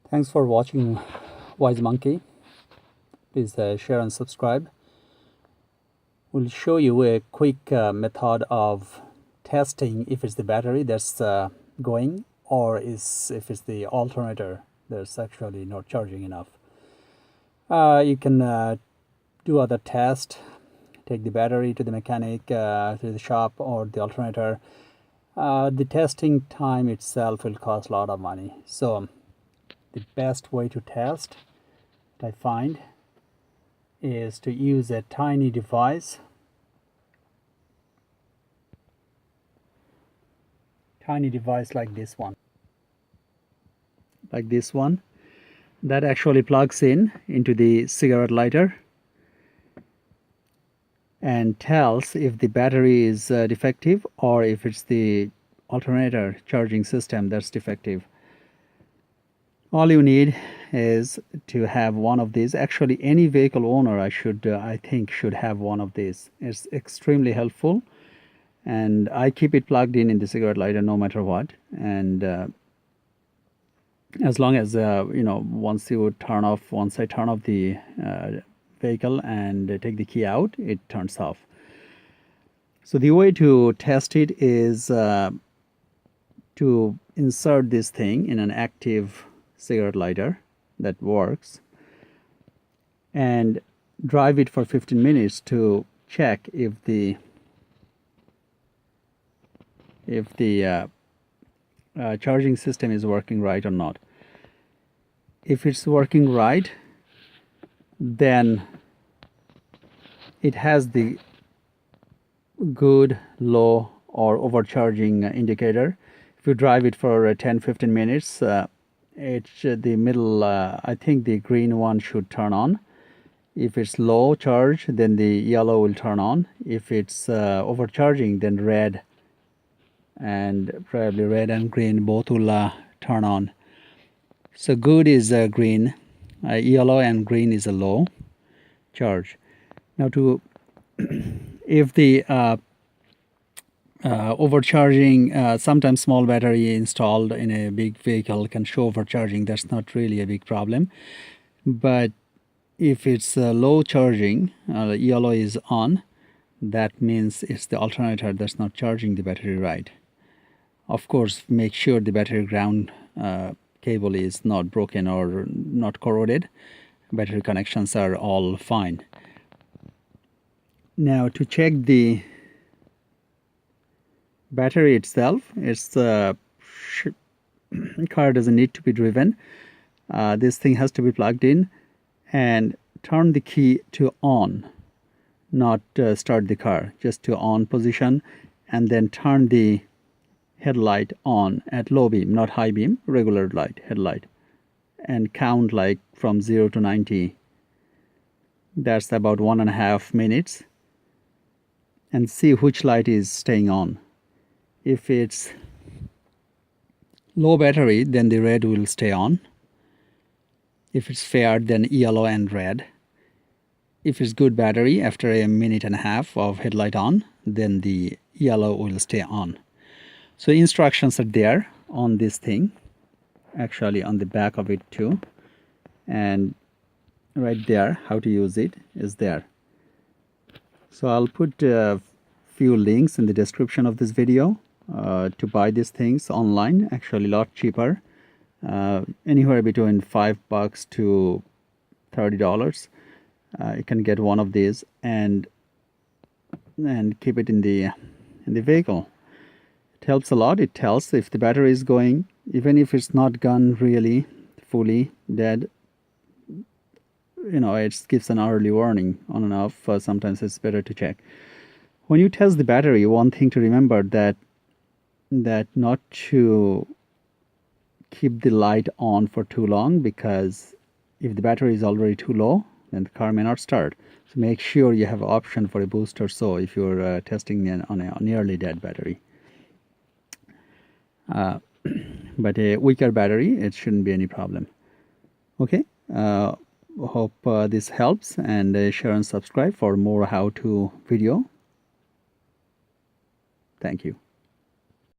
Thanks for watching Wise Monkey. Please share and subscribe. We'll show you a quick method of testing if it's the battery that's going or if it's the alternator that's actually not charging enough. You can do other tests, take the battery to the mechanic, to the shop, or the alternator. The testing time itself will cost a lot of money. So the best way to test, I find, is to use a tiny device. Tiny device like this one. That actually plugs into the cigarette lighter and tells if the battery is defective or if it's the alternator charging system that's defective. All you need is to have one of these. Actually, any vehicle owner I think should have one of these. It's extremely helpful, and I keep it plugged in the cigarette lighter no matter what. And as long as once I turn off the vehicle and take the key out, it turns off. So the way to test it is to insert this thing in an active cigarette lighter that works and drive it for 15 minutes to check if the charging system is working right or not. If it's working right, then it has the good, low, or overcharging indicator. If you drive it for 10-15 minutes, the middle, I think the green one should turn on. If it's low charge, then the yellow will turn on. If it's overcharging, then red, and probably red and green both will turn on. So good is green, yellow and green is a low charge. Now if the overcharging, sometimes small battery installed in a big vehicle can show overcharging. That's not really a big problem. But if it's low charging, yellow is on, that means it's the alternator that's not charging the battery right. Of course, make sure the battery ground cable is not broken or not corroded. Battery connections are all fine. Now to check the battery itself, car doesn't need to be driven. This thing has to be plugged in and turn the key to on, not start the car, just to on position, and then turn the headlight on at low beam, not high beam, regular headlight, and count like from 0 to 90. That's about 1.5 minutes, and see which light is staying on. If it's low battery, then the red will stay on. If it's fair, then yellow and red. If it's good battery, after 1.5 minutes of headlight on, then the yellow will stay on. So instructions are there on this thing, actually on the back of it too, and right there how to use it is there. So I'll put a few links in the description of this video to buy these things online, actually a lot cheaper, anywhere between $5 to $30. You can get one of these and keep it in the vehicle. It helps a lot. It tells if the battery is going, even if it's not gone really fully dead, it gives an early warning on and off. Sometimes it's better to check. When you test the battery, one thing to remember that not to keep the light on for too long, because if the battery is already too low, then the car may not start. So make sure you have an option for a boost or so if you're testing on a nearly dead battery. But a weaker battery, it shouldn't be any problem. Okay, hope this helps, and share and subscribe for more how-to video. Thank you.